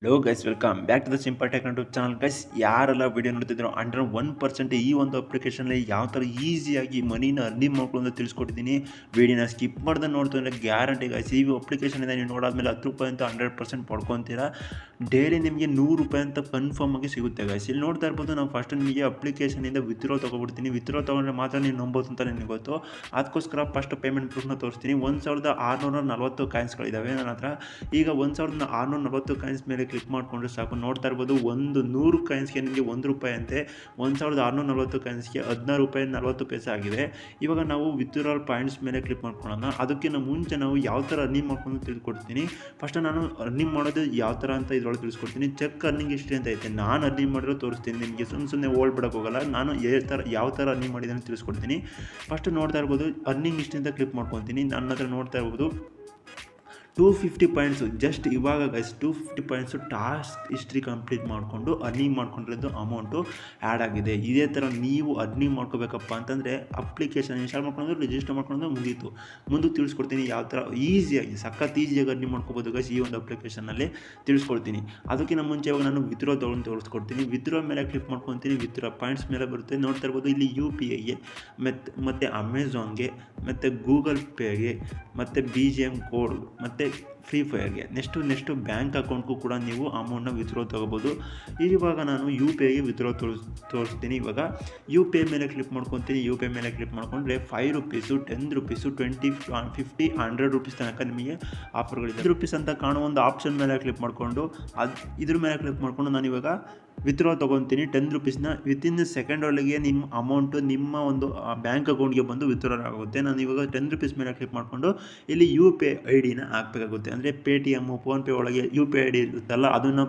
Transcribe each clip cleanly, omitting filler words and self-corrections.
Hello guys, welcome back to the simple tech YouTube channel. Guys, ಯಾರೆಲ್ಲ video ನೋಡ್ತಿದ್ರು 101% ಈ ಒಂದು ಅಪ್ಲಿಕೇಶನಲ್ಲಿ ಯಾವ ಥರ ಈಸಿಯಾಗಿ ಮನಿನ ಅರ್ನಿಂಗ್ ಮಾಡ್ಕೊಂಡು ಅಂತ ತಿಳಿಸ್ಕೊಟ್ಟಿದ್ದೀನಿ. ವಿಡಿಯೋನ ಸ್ಕಿಪ್ ಮಾಡ್ದೆ ನೋಡ್ತಾರೆ ಗ್ಯಾರಂಟಿ ಗೈಸ್. ಈ ಅಪ್ಲಿಕೇಶನಿಂದ ನೀವು ನೋಡಾದ್ಮೇಲೆ 10 ರೂಪಾಯಿ ಅಂತ 100% ಪಡ್ಕೊತೀರಾ. ಡೈಲಿ ನಿಮಗೆ 100 ರೂಪಾಯಿ ಅಂತ ಕನ್ಫರ್ಮ್ ಆಗಿ ಸಿಗುತ್ತೆ ಗೈಸ್. ಇಲ್ಲಿ ನೋಡ್ತಾ ಇರ್ಬೋದು, ನಾವು ಫಸ್ಟ್ ನಿಮಗೆ ಅಪ್ಲಿಕೇಶನಿಂದ ವಿತ್ಡ್ರಾ ತೊಗೊಬಿಡ್ತೀನಿ. ವಿತ್ಡ್ರಾ ತೊಗೊಂಡ್ರೆ ಮಾತ್ರ ನೀವು ನಂಬೋದು ಅಂತ ನನಗೆ ಗೊತ್ತು. ಅದಕ್ಕೋಸ್ಕರ ಫಸ್ಟ್ ಪೇಮೆಂಟ್ ಪ್ರೂಫ್ನ ತೋರಿಸ್ತೀನಿ. 1640 ಕಾಯಿನ್ಸ್ಗಳಿದ್ದಾವೆ ನನ್ನ ಹತ್ರ. ಈಗ 1640 ಕಾಯಿನ್ಸ್ ಮೇಲೆ ಕ್ಲಿಕ್ ಮಾಡಿಕೊಂಡ್ರೆ ಸಾಕು. ನೋಡ್ತಾ ಇರ್ಬೋದು, 100 ಕಾಯಿನ್ಸ್ಗೆ ನಿಮಗೆ ₹1 ಅಂತೆ. 1640 ಕಾಯಿನ್ಸ್ಗೆ ₹16.40 ಆಗಿದೆ. ಇವಾಗ ನಾವು ವಿತ್ಡ್ರಾಲ್ ಪಾಯಿಂಟ್ಸ್ ಮೇಲೆ ಕ್ಲಿಕ್ ಮಾಡ್ಕೊಳ್ಳೋಣ. ಅದಕ್ಕಿಂತ ಮುಂಚೆ ನಾವು ಯಾವ ಥರ ಅರ್ನಿಂಗ್ ಮಾಡ್ಕೊಂಡು ತಿಳ್ಕೊಡ್ತೀನಿ. ಫಸ್ಟ್ ನಾನು ಅರ್ನಿಂಗ್ ಮಾಡೋದು ಯಾವ ಥರ ಅಂತ ಇದ್ರೊಳಗೆ ತಿಳಿಸ್ಕೊಡ್ತೀನಿ. ಚೆಕ್ ಅರ್ನಿಂಗ್ ಹಿಸ್ಟ್ರಿ ಅಂತ ಐತೆ, ನಾನು ಅರ್ನಿಂಗ್ ಮಾಡಿರೋ ತೋರಿಸ್ತೀನಿ ನಿಮಗೆ. ಸುಮ್ಮನೆ ಓಲ್ಡ್ ಬಿಡೋಕೆ ಹೋಗಲ್ಲ. ನಾನು ಯಾವ ಥರ ಅರ್ನಿಂಗ್ ಮಾಡಿದ್ದೀನಿ ತಿಳಿಸ್ಕೊಡ್ತೀನಿ. ಫಸ್ಟ್ ನೋಡ್ತಾ ಇರ್ಬೋದು, ಅರ್ನಿಂಗ್ ಹಿಸ್ಟ್ರಿ ಅಂತ ಕ್ಲಿಕ್ ಮಾಡ್ಕೊತೀನಿ. ನನ್ನ ಹತ್ರ ನೋಡ್ತಾ ಇರ್ಬೋದು 250 ಪಾಯಿಂಟ್ಸು ಜಸ್ಟ್ ಇವಾಗ guys 250 points task history complete ಮಾಡಿಕೊಂಡು ಅರ್ನಿಂಗ್ ಮಾಡ್ಕೊಂಡಿರೋದು ಅಮೌಂಟು ಆ್ಯಡ್ ಆಗಿದೆ. ಇದೇ ಥರ ನೀವು ಅರ್ನಿಂಗ್ ಮಾಡ್ಕೋಬೇಕಪ್ಪ ಅಂತಂದರೆ ಅಪ್ಲಿಕೇಶನ್ ಇನ್ಸ್ಟಾಲ್ ಮಾಡ್ಕೊಂಡು ರಿಜಿಸ್ಟರ್ ಮಾಡ್ಕೊಂಡು ಮುಗೀತು. ಮುಂದಕ್ಕೆ ತಿಳಿಸ್ಕೊಡ್ತೀನಿ ಯಾವ ಥರ ಈಸಿಯಾಗಿ ಈಸಿಯಾಗಿ ಅರ್ನಿಂಗ್ ಮಾಡ್ಕೋಬೋದು ಗೈಸ್. ಈ ಒಂದು ಅಪ್ಲಿಕೇಶನಲ್ಲಿ ತಿಳಿಸ್ಕೊಡ್ತೀನಿ. ಅದಕ್ಕಿಂತ ಮುಂಚೆ ಇವಾಗ ನಾನು ವಿತ್ಡ್ರಾ ತೋರಿಸ್ಕೊಡ್ತೀನಿ. ವಿತ್ಡ್ರಾ ಮೇಲೆ ಕ್ಲಿಕ್ ಮಾಡ್ಕೊತೀನಿ. ವಿತ್ಡ್ರಾ ಪಾಯಿಂಟ್ಸ್ ಮೇಲೆ ಬರುತ್ತೆ. ನೋಡ್ತಾ ಇರ್ಬೋದು, ಇಲ್ಲಿ UPIಗೆ ಮತ್ತು ಅಮೆಝಾನ್ಗೆ ಮತ್ತು ಗೂಗಲ್ ಪೇಗೆ ಮತ್ತು BGM ಕೋಡ್ ಮತ್ತು ಫ್ರೀ ಫೈರ್ಗೆ ನೆಕ್ಸ್ಟು ಬ್ಯಾಂಕ್ ಅಕೌಂಟ್ಗೂ ಕೂಡ ನೀವು ಅಮೌಂಟ್ನ ವಿತ್ಡ್ರಾ ತೊಗೋಬೋದು. ಇವಾಗ ನಾನು UPIಗೆ ವಿತ್ಡ್ರಾ ತೋರಿಸ್ತೀನಿ. ಇವಾಗ UPI ಮೇಲೆ ಕ್ಲಿಕ್ ಮಾಡ್ಕೊತೀನಿ. UPI ಮೇಲೆ ಕ್ಲಿಕ್ ಮಾಡಿಕೊಂಡ್ರೆ ₹5, ₹10, ₹20, ₹50, ₹100 ತನಕ ನಿಮಗೆ ಆಫರ್ಗಳಿದೆ. ₹10 ಅಂತ ಕಾಣೋ ಒಂದು ಆಪ್ಷನ್ ಮೇಲೆ ಕ್ಲಿಕ್ ಮಾಡಿಕೊಂಡು ಇದ್ರ ಮೇಲೆ ಕ್ಲಿಕ್ ಮಾಡಿಕೊಂಡು ನಾನು ಇವಾಗ ವಿತ್ಡ್ರಾ ತೊಗೊತೀನಿ. ₹10ನ ವಿತಿನ್ ಸೆಕೆಂಡ್ ಒಳಗೆ ನಿಮ್ಮ ಅಮೌಂಟು ನಿಮ್ಮ ಒಂದು ಬ್ಯಾಂಕ್ ಅಕೌಂಟ್ಗೆ ಬಂದು ವಿತ್ಡ್ರಾ ಆಗುತ್ತೆ. ನಾನು ಇವಾಗ ₹10 ಮೇಲೆ ಕ್ಲಿಕ್ ಮಾಡಿಕೊಂಡು ಇಲ್ಲಿ UPI ID-ನ ಹಾಕಬೇಕಾಗುತ್ತೆ. ಅಂದರೆ ಪೇಟಿಎಮ್, ಫೋನ್ಪೇ ಒಳಗೆ UPI ID ಇರುತ್ತಲ್ಲ, ಅದನ್ನು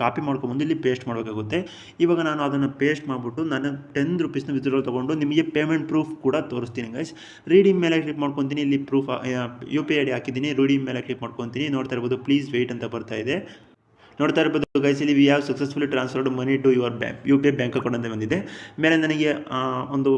ಕಾಪಿ ಮಾಡ್ಕೊಂಬಂದು ಇಲ್ಲಿ ಪೇಸ್ಟ್ ಮಾಡಬೇಕಾಗುತ್ತೆ. ಇವಾಗ ನಾನು ಅದನ್ನು ಪೇಸ್ಟ್ ಮಾಡಿಬಿಟ್ಟು ನಾನು ₹10ನ ವಿತ್ಡ್ರಾ ತೊಗೊಂಡು ನಿಮಗೆ ಪೇಮೆಂಟ್ ಪ್ರೂಫ್ ಕೂಡ ತೋರಿಸ್ತೀನಿ ಗೈಸ್. ರೀಡಿಂಗ್ ಮೇಲೆ ಕ್ಲಿಕ್ ಮಾಡ್ಕೊತೀನಿ. ಇಲ್ಲಿ ಪ್ರೂಫ್ UPI ID ಹಾಕಿದ್ದೀನಿ. ರೀಡಿಂಗ್ ಮೇಲೆ ಕ್ಲಿಕ್ ಮಾಡ್ಕೊತೀನಿ. ನೋಡ್ತಾ ಇರ್ಬೋದು, ಪ್ಲೀಸ್ ವೆಯ್ಟ್ ಅಂತ ಬರ್ತಾ ಇದೆ. ನೋಡ್ತಾ ಇರ್ಬೋದು ಗೈಸ್, ಇಲ್ಲಿ we have successfully transferred money to your UPI bank account ಅಂತ ಬಂದಿದೆ. ಮೇಲೆ ನನಗೆ ಒಂದು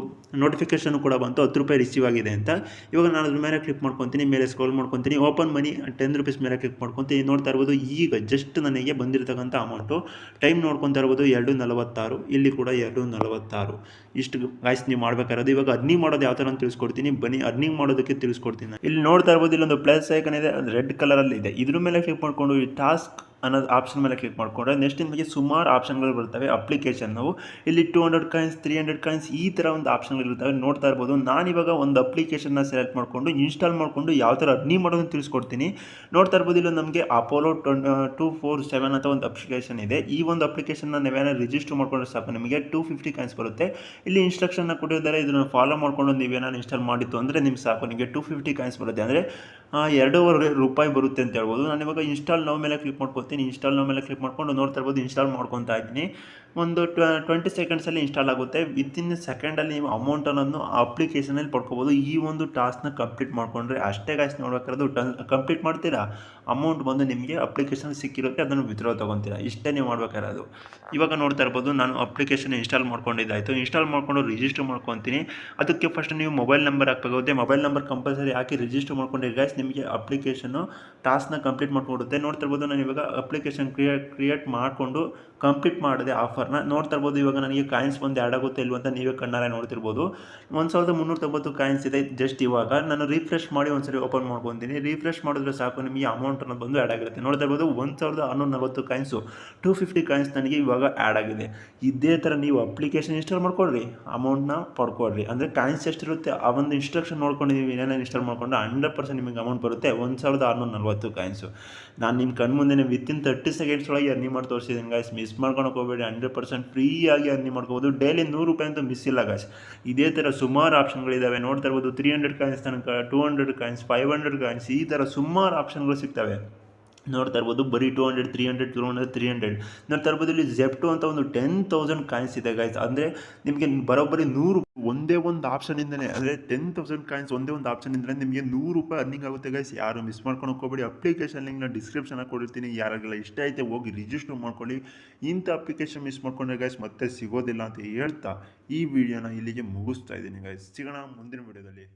ನೋಟಿಫಿಕೇಷನ್ ಕೂಡ ಬಂತು, ₹10 ರಿಸೀವ್ ಆಗಿದೆ ಅಂತ. ಇವಾಗ ನಾನು ಅದ್ರ ಮೇಲೆ ಕ್ಲಿಕ್ ಮಾಡ್ಕೊತೀನಿ. ಮೇಲೆ ಸ್ಕ್ರೋಲ್ ಮಾಡ್ಕೊತೀನಿ. ಓಪನ್ ಮನಿ ₹10 ಮೇಲೆ ಕ್ಲಿಕ್ ಮಾಡ್ಕೊತೀನಿ. ನೋಡ್ತಾ ಇರ್ಬೋದು, ಈಗ ಜಸ್ಟ್ ನನಗೆ ಬಂದಿರತಕ್ಕಂಥ ಅಮೌಂಟು ಟೈಮ್ ನೋಡ್ಕೊತಾ ಇರ್ಬೋದು 2:46. ಇಲ್ಲಿ ಕೂಡ 2:46. ಇಷ್ಟು ಗೈಸ್ ನೀವು ಮಾಡಬೇಕಾಗಿರೋದು. ಇವಾಗ ಅರ್ನಿಂಗ್ ಮಾಡೋದು ಯಾವ ಥರ ಅಂತ ತಿಳಿಸ್ಕೊಡ್ತೀನಿ. ಬನ್ನಿ ಅರ್ನಿಂಗ್ ಮಾಡೋದಕ್ಕೆ ತಿಳಿಸ್ಕೊಡ್ತೀನಿ. ಇಲ್ಲಿ ನೋಡ್ತಾ ಇರ್ಬೋದು, ಇಲ್ಲೊಂದು ಪ್ಲಸ್ ಐಕನ್ ಇದೆ, ರೆಡ್ ಕಲರಲ್ಲಿ ಇದೆ. ಇದ್ರ ಮೇಲೆ ಕ್ಲಿಕ್ ಮಾಡಿಕೊಂಡು ಈ ಟಾಸ್ಕ್ ಅನ್ನೋದು ಆಪ್ಷನ್ ಮೇಲೆ ಕ್ಲಿಕ್ ಮಾಡಿಕೊಂಡ್ರೆ ನೆಕ್ಸ್ಟ್ ನಿಮಗೆ ಸುಮಾರು ಆಪ್ಷನ್ಗಳು ಬರ್ತವೆ. ಅಪ್ಲಿಕೇಶನ್ ನಾವು ಇಲ್ಲಿ 200 ಕಾಯಿನ್ಸ್, 300 ಕಾಯಿನ್ಸ್ ಈ ಥರ ಒಂದು ಆಪ್ಷನ್ಗಳಿರ್ತವೆ. ನೋಡ್ತಾ ಇರ್ಬೋದು, ನಾನಿವಾಗ ಒಂದು ಅಪ್ಲಿಕೇಶನ್ನ ಸೆಲೆಕ್ಟ್ ಮಾಡಿಕೊಂಡು ಇನ್ಸ್ಟಾಲ್ ಮಾಡಿಕೊಂಡು ಯಾವ ಥರ ಅರ್ನಿಂಗ್ ಮಾಡೋದನ್ನು ತಿಳಿಸ್ಕೊಡ್ತೀನಿ. ನೋಡ್ತಾ ಇರ್ಬೋದು, ಇಲ್ಲಿ ನಮಗೆ ಅಪೋಲೋ 247 ಅಂತ ಒಂದು ಅಪ್ಲಿಕೇಶನ್ ಇದೆ. ಈ ಒಂದು ಅಪ್ಲಿಕೇಶನ್ನ ನೀವೇನಾದ್ರು ರಿಜಿಸ್ಟರ್ ಮಾಡ್ಕೊಂಡ್ರೆ ಸಾಕು, ನಿಮಗೆ 250 ಕಾಯಿನ್ಸ್ ಬರುತ್ತೆ. ಇಲ್ಲಿ ಇನ್ಸ್ಟ್ರಕ್ಷನ್ನ ಕೊಟ್ಟಿದ್ದಾರೆ, ಇದನ್ನು ಫಾಲೋ ಮಾಡಿಕೊಂಡು ನೀವೇನಾದ್ರು ಇನ್ಸ್ಟಾಲ್ ಮಾಡಿತ್ತು ಅಂದರೆ ನಿಮ್ಗೆ ಸಾಕು, ನಿಮಗೆ 250 ಕಾಯಿನ್ಸ್ ಬರುತ್ತೆ. ಅಂದರೆ ₹2.5 ಬರುತ್ತೆ ಅಂತ ಹೇಳ್ಬೋದು. ನಾನು ಇವಾಗ ಇನ್ಸ್ಟಾಲ್ ನೋ ಮೇಲೆ ಕ್ಲಿಕ್ ಮಾಡ್ಕೊತೀನಿ. ಇನ್ಸ್ಟಾಲ್ ನೋ ಮೇಲೆ ಕ್ಲಿಕ್ ಮಾಡ್ಕೊಂಡು ನೋಡ್ತಾ ಇರ್ಬೋದು, ಇನ್ಸ್ಟಾಲ್ ಮಾಡ್ಕೊತಾ ಇದ್ದೀನಿ. ಒಂದು 20 ಸೆಕೆಂಡ್ಸಲ್ಲಿ ಇನ್ಸ್ಟಾಲ್ ಆಗುತ್ತೆ. ವಿತಿನ್ ಸೆಕೆಂಡಲ್ಲಿ ನೀವು ಅಮೌಂಟ್ ಅನ್ನೋದನ್ನು ಅಪ್ಲಿಕೇಶನಲ್ಲಿ ಪಡ್ಕೋಬೋದು. ಈ ಒಂದು ಟಾಸ್ಕ್ನ ಕಂಪ್ಲೀಟ್ ಮಾಡಿಕೊಂಡ್ರೆ ಅಷ್ಟೇ ಗಾಯ್ಸ್. ನೋಡ್ಬೇಕಾದ್ರೆ ಕಂಪ್ಲೀಟ್ ಮಾಡ್ತೀರಾ, ಅಮೌಂಟ್ ಬಂದು ನಿಮಗೆ ಅಪ್ಲಿಕೇಶನ್ ಸಿಕ್ಕಿರುತ್ತೆ, ಅದನ್ನು ವಿತ್ಡ್ರಾ ತೊಗೊತೀರಾ. ಇಷ್ಟೇ ನೀವು ಮಾಡಬೇಕಾಗಿರೋದು. ಇವಾಗ ನೋಡ್ತಾ ಇರ್ಬೋದು, ನಾನು ಅಪ್ಲಿಕೇಶನ್ ಇನ್ಸ್ಟಾಲ್ ಮಾಡ್ಕೊಂಡಿದ್ದಾಯಿತು. ಇನ್ಸ್ಟಾಲ್ ಮಾಡಿಕೊಂಡು ರಿಜಿಸ್ಟರ್ ಮಾಡ್ಕೊತೀನಿ. ಅದಕ್ಕೆ ಫಸ್ಟ್ ನೀವು ಮೊಬೈಲ್ ನಂಬರ್ ಹಾಕಬೇಕಾಗುತ್ತೆ. ಮೊಬೈಲ್ ನಂಬರ್ ಕಂಪಲ್ಸರಿ ಹಾಕಿ ರಿಜಿಸ್ಟರ್ ಮಾಡ್ಕೊಂಡ್ರೆ ಗೈಸ್ ನಿಮಗೆ ಅಪ್ಲಿಕೇಶನ್ನು ಟಾಸ್ಕ್ನ ಕಂಪ್ಲೀಟ್ ಮಾಡ್ಕೊಡುತ್ತೆ. ನೋಡ್ತಾ ಇರ್ಬೋದು, ನಾನು ಇವಾಗ ಅಪ್ಲಿಕೇಶನ್ ಕ್ರಿಯೇಟ್ ಮಾಡಿಕೊಂಡು ಕಂಪ್ಲೀಟ್ ಮಾಡಿದೆ ಆಫರ್ನ. ನೋಡ್ತಾ ಇರ್ಬೋದು, ಇವಾಗ ನನಗೆ ಕಾಯಿನ್ಸ್ ಬಂದು ಆ್ಯಡ್ ಆಗುತ್ತೆ ಇಲ್ವಂತ ನೀವೇ ಕಣ್ಣಾರೆ ನೋಡ್ತಿರ್ಬೋದು. 1390 ಕಾಯಿನ್ಸ್ ಇದೆ ಜಸ್ಟ್ ಇವಾಗ. ನಾನು ರಿಫ್ರೆಶ್ ಮಾಡಿ ಒಂದ್ಸರಿ ಓಪನ್ ಮಾಡ್ಕೊತೀನಿ. ರಿಫ್ರೆಶ್ ಮಾಡಿದ್ರೆ ಸಾಕು, ನಿಮಗೆ ಅಮೌಂಟ್ ಅನ್ನೋದು ಬಂದು ಆ್ಯಡ್ ಆಗಿರುತ್ತೆ. ನೋಡ್ತಾ ಇರ್ಬೋದು, 1640 ಕಾಯಿನ್ಸು 250 ಕಾಯಿನ್ಸ್ ನನಗೆ ಇವಾಗ ಆ್ಯಡ್ ಆಗಿದೆ. ಇದೇ ಥರ ನೀವು ಅಪ್ಲಿಕೇಶನ್ ಇನ್ಸ್ಟಾಲ್ ಮಾಡ್ಕೊಳ್ರಿ, ಅಮೌಂಟ್ನ ಪಡ್ಕೊಳ್ರಿ. ಅಂದರೆ ಕಾಯಿನ್ಸ್ ಎಷ್ಟಿರುತ್ತೆ ಆ ಒಂದು ಇನ್ಸ್ಟ್ರಕ್ಷನ್ ನೋಡ್ಕೊಂಡು ನೀವು ಏನೇನು ಇನ್ಸ್ಟಾಲ್ ಮಾಡ್ಕೊಂಡು 100% ನಿಮಗೆ ಅಮೌಂಟ್ ಬರುತ್ತೆ. 1640 ಕಾಯಿನ್ಸು ನಾನು ನಿಮ್ಮ ಕಣ್ಣು ಮುಂದೆ ವಿತಿನ್ 30 ಸೆಕೆಂಡ್ಸ್ ಒಳಗೆ ಅರ್ನಿಂಗ್ ಮಾಡಿ ತೋರಿಸಿದ್ದೀನಿ ಗಾಯ್ಸ್. ಮಿಸ್ ಮಾಡ್ಕೊಳಕ್ಕೆ ಹೋಗಬೇಡಿ. 100% ಫ್ರೀಯಾಗಿ ಅರ್ನಿಂಗ್ ಮಾಡ್ಕೋಬೋದು. ಡೈಲಿ ₹100 ಅಂತೂ ಮಿಸ್ ಇಲ್ಲ ಗಾಯ್ಸ್. ಇದೇ ಥರ ಸುಮಾರು ಆಪ್ಷನ್ಗಳಿದ್ದಾವೆ. ನೋಡ್ತಾ ಇರ್ಬೋದು, 300 ಕಾಯಿನ್ಸ್ ತನಕ, 200 ಕಾಯಿನ್ಸ್, 500 ಕಾಯಿನ್ಸ್, ಈ ಥರ ಸುಮಾರು ಆಪ್ಷನ್ಗಳು ಸಿಗ್ತವೆ. ನೋಡ್ತಾ ಇರ್ಬೋದು, ಬರೀ 200, 300, 200, 300. ನೋಡ್ತಾ ಇರ್ಬೋದು, ಇಲ್ಲಿ ಜೆಪ್ಟೋ ಅಂತ ಒಂದು 10,000 ಕಾಯಿನ್ಸ್ ಇದೆ ಗೈಸ್. ಅಂದರೆ ನಿಮಗೆ ಬರೋಬ್ಬರಿ 100 ಒಂದೇ ಒಂದು ಆಪ್ಷನಿಂದನೇ, ಅಂದರೆ 10,000 ಕಾಯಿನ್ಸ್ ಒಂದೇ ಒಂದು ಆಪ್ಷನಿಂದಲೇ ನಿಮಗೆ ₹100 ಅರ್ನಿಂಗ್ ಆಗುತ್ತೆ ಗೈಸ್. ಯಾರು ಮಿಸ್ ಮಾಡ್ಕೊಳಕ್ಕೆ ಹೋಗಬೇಡಿ. ಅಪ್ಲಿಕೇಶನ್ ಲಿಂಕ್ನ ಡಿಸ್ಕ್ರಿಪ್ಷನಾಗಿ ಕೊಡಿರ್ತೀನಿ. ಯಾರಿಗೆಲ್ಲ ಇಷ್ಟ ಐತೆ ಹೋಗಿ ರಿಜಿಸ್ಟರ್ ಮಾಡ್ಕೊಳ್ಳಿ. ಇಂಥ ಅಪ್ಲಿಕೇಶನ್ ಮಿಸ್ ಮಾಡ್ಕೊಂಡ್ರೆ ಗೈಸ್ ಮತ್ತೆ ಸಿಗೋದಿಲ್ಲ ಅಂತ ಹೇಳ್ತಾ ಈ ವಿಡಿಯೋನ ಇಲ್ಲಿಗೆ ಮುಗಿಸ್ತಾ ಇದ್ದೀನಿ ಗೈಸ್. ಸಿಗೋಣ ಮುಂದಿನ ವಿಡಿಯೋದಲ್ಲಿ.